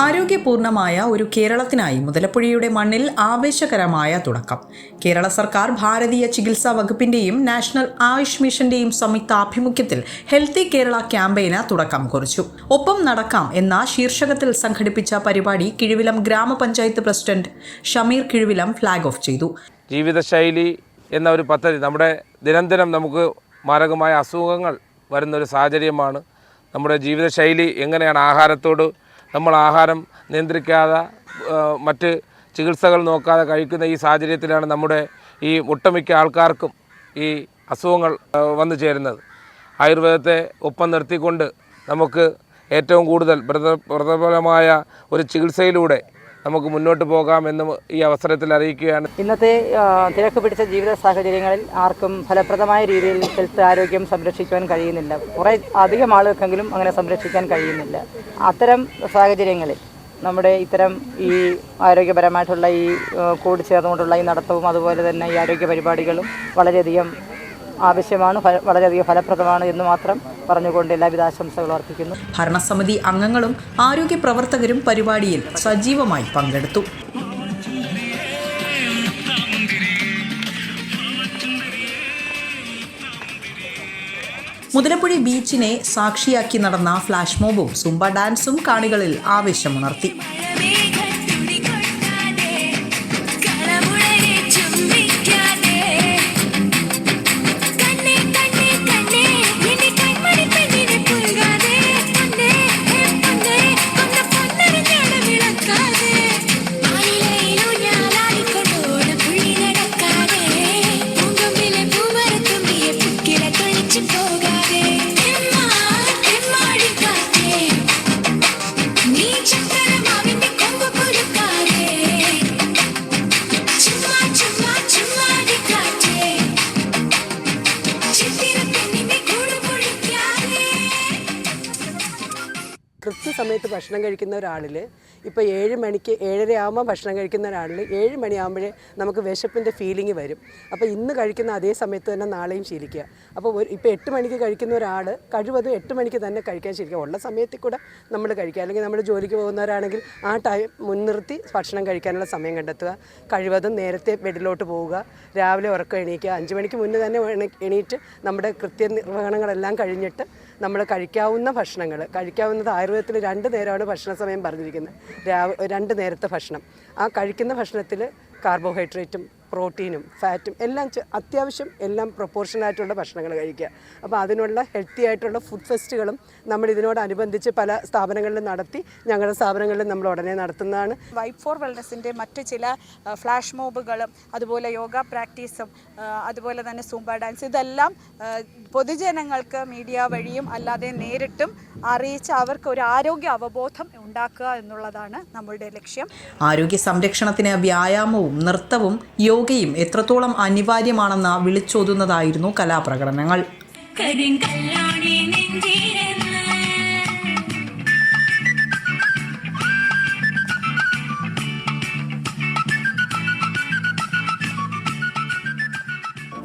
ആരോഗ്യപൂർണമായ ഒരു കേരളത്തിനായി മുതലപ്പുഴയുടെ മണ്ണിൽ ആവേശകരമായ തുടക്കം. കേരള സർക്കാർ ഭാരതീയ ചികിത്സാ വകുപ്പിന്റെയും നാഷണൽ ആയുഷ് മിഷന്റെയും സംയുക്ത ആഭിമുഖ്യത്തിൽ ഹെൽത്തി കേരള ക്യാമ്പയിന് തുടക്കം കുറിച്ചു. ഒപ്പം നടക്കാം എന്ന ശീർഷകത്തിൽ സംഘടിപ്പിച്ച പരിപാടി കിഴുവിലം ഗ്രാമപഞ്ചായത്ത് president Shameer Kizhuvilam flag off ചെയ്തു. ജീവിതശൈലി എന്ന ഒരു പദ്ധതി നമ്മുടെ ദിനംദിനം നമുക്ക് മാരകമായ അസുഖങ്ങൾ വരുന്നൊരു സാഹചര്യമാണ്. നമ്മുടെ ജീവിതശൈലി എങ്ങനെയാണ് ആഹാരത്തോട് നമ്മൾ ആഹാരം നിയന്ത്രിക്കാതെ മറ്റ് ചികിത്സകൾ നോക്കാതെ കഴിക്കുന്ന ഈ സാഹചര്യത്തിലാണ് നമ്മുടെ ഈ ഒട്ടുമിക്ക ആൾക്കാർക്കും ഈ അസുഖങ്ങൾ വന്നു ചേരുന്നത്. ആയുർവേദത്തെ ഒപ്പം നിർത്തിക്കൊണ്ട് നമുക്ക് ഏറ്റവും കൂടുതൽ പ്രബലമായ ഒരു ചികിത്സയിലൂടെ നമുക്ക് മുന്നോട്ട് പോകാമെന്ന് ഈ അവസരത്തിൽ അറിയിക്കുകയാണ്. ഇന്നത്തെ തിരക്ക് പിടിച്ച ജീവിത സാഹചര്യങ്ങളിൽ ആർക്കും ഫലപ്രദമായ രീതിയിൽ ഹെൽത്ത് ആരോഗ്യം സംരക്ഷിക്കുവാൻ കഴിയുന്നില്ല. കുറേ അധികം ആളുകൾക്കെങ്കിലും അങ്ങനെ സംരക്ഷിക്കാൻ കഴിയുന്നില്ല. അത്തരം സാഹചര്യങ്ങളിൽ നമ്മുടെ ഇത്തരം ഈ ആരോഗ്യപരമായിട്ടുള്ള ഈ കൂടിച്ചേർന്നുകൊണ്ടുള്ള ഈ നടത്തവും അതുപോലെ തന്നെ ഈ ആരോഗ്യ പരിപാടികളും വളരെയധികം ആവശ്യമാണ്, വളരെയധികം ഫലപ്രദമാണ് എന്ന് മാത്രം പറഞ്ഞുകൊണ്ട് എല്ലാവിധ ആശംസകളും അർപ്പിക്കുന്നു. ഭരണസമിതി അംഗങ്ങളും ആരോഗ്യ പ്രവർത്തകരും പരിപാടിയിൽ സജീവമായി പങ്കെടുത്തു. മുതലപ്പുഴ ബീച്ചിനെ സാക്ഷിയാക്കി നടന്ന ഫ്ലാഷ് മോബും സുംബ ഡാൻസും കാണികളിൽ ആവേശമുണർത്തി. കൃത്യസമയത്ത് ഭക്ഷണം കഴിക്കുന്ന ഒരാളിൽ ഇപ്പോൾ 7 മണിക്ക് 7:30 ആകുമ്പോൾ ഭക്ഷണം കഴിക്കുന്ന ഒരാളിൽ 7 മണിയാകുമ്പോഴേ നമുക്ക് വിശപ്പിൻ്റെ ഫീലിംഗ് വരും. അപ്പോൾ ഇന്ന് കഴിക്കുന്ന അതേ സമയത്ത് തന്നെ നാളെയും ശീലിക്കുക. അപ്പോൾ ഇപ്പോൾ 8 മണിക്ക് കഴിക്കുന്ന ഒരാൾ കഴിവതും 8 മണിക്ക് തന്നെ കഴിക്കാൻ ശീലിക്കുക. ഉള്ള സമയത്തിൽ കൂടെ നമ്മൾ കഴിക്കുക. അല്ലെങ്കിൽ നമ്മൾ ജോലിക്ക് പോകുന്നവരാണെങ്കിൽ ആ ടൈം മുൻനിർത്തി ഭക്ഷണം കഴിക്കാനുള്ള സമയം കണ്ടെത്തുക. കഴിവതും നേരത്തെ ബെഡിലോട്ട് പോവുക. രാവിലെ ഉറക്കം എണീക്കുക. 5 മണിക്ക് മുന്നേ തന്നെ എണീറ്റ് നമ്മുടെ കൃത്യനിർവഹണങ്ങളെല്ലാം കഴിഞ്ഞിട്ട് നമ്മൾ കഴിക്കാവുന്ന ഭക്ഷണങ്ങൾ കഴിക്കാവുന്നത് ആയുർവേദത്തിൽ 2 നേരമാണ് ഭക്ഷണ സമയം പറഞ്ഞിരിക്കുന്നത്. 2 നേരത്തെ ഭക്ഷണം. ആ കഴിക്കുന്ന ഭക്ഷണത്തിൽ കാർബോഹൈഡ്രേറ്റും പ്രോട്ടീനും ഫാറ്റും എല്ലാം അത്യാവശ്യം എല്ലാം പ്രൊപ്പോർഷനായിട്ടുള്ള ഭക്ഷണങ്ങൾ കഴിക്കുക. അപ്പോൾ അതിനുള്ള ഹെൽത്തി ആയിട്ടുള്ള ഫുഡ് ഫെസ്റ്റുകളും നമ്മൾ ഇതിനോടനുബന്ധിച്ച് പല സ്ഥാപനങ്ങളിലും നടത്തി. ഞങ്ങളുടെ സ്ഥാപനങ്ങളിലും നമ്മൾ ഉടനെ നടത്തുന്നതാണ്. വൈബ് ഫോർ വെൽനസിൻ്റെ മറ്റ് ചില ഫ്ലാഷ് മോബുകളും അതുപോലെ യോഗ പ്രാക്ടീസും അതുപോലെ തന്നെ സൂംബ ഡാൻസ് ഇതെല്ലാം പൊതുജനങ്ങൾക്ക് മീഡിയ വഴിയും അല്ലാതെ നേരിട്ടും അറിയിച്ച് അവർക്ക് ഒരു ആരോഗ്യ അവബോധം ഉണ്ടാക്കുക എന്നുള്ളതാണ് നമ്മളുടെ ലക്ഷ്യം. ആരോഗ്യ സംരക്ഷണത്തിന് വ്യായാമവും നൃത്തവും യോഗയും എത്രത്തോളം അനിവാര്യമാണെന്ന് വിളിച്ചോതുന്നതായിരുന്നു കലാപ്രകടനങ്ങൾ.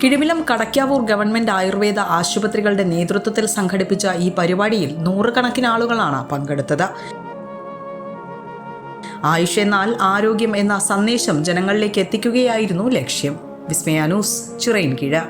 കിഴുവിലം കടക്കാവൂർ ഗവൺമെന്റ് ആയുർവേദ ആശുപത്രികളുടെ നേതൃത്വത്തിൽ സംഘടിപ്പിച്ച ഈ പരിപാടിയിൽ 100 കണക്കിന് ആളുകളാണ് പങ്കെടുത്തത്. ആയുഷ് എന്നാൽ ആരോഗ്യം എന്ന സന്ദേശം ജനങ്ങളിലേക്ക് എത്തിക്കുകയായിരുന്നു ലക്ഷ്യം. വിസ്മയ ന്യൂസ്, ചിറയിൻകീഴ്.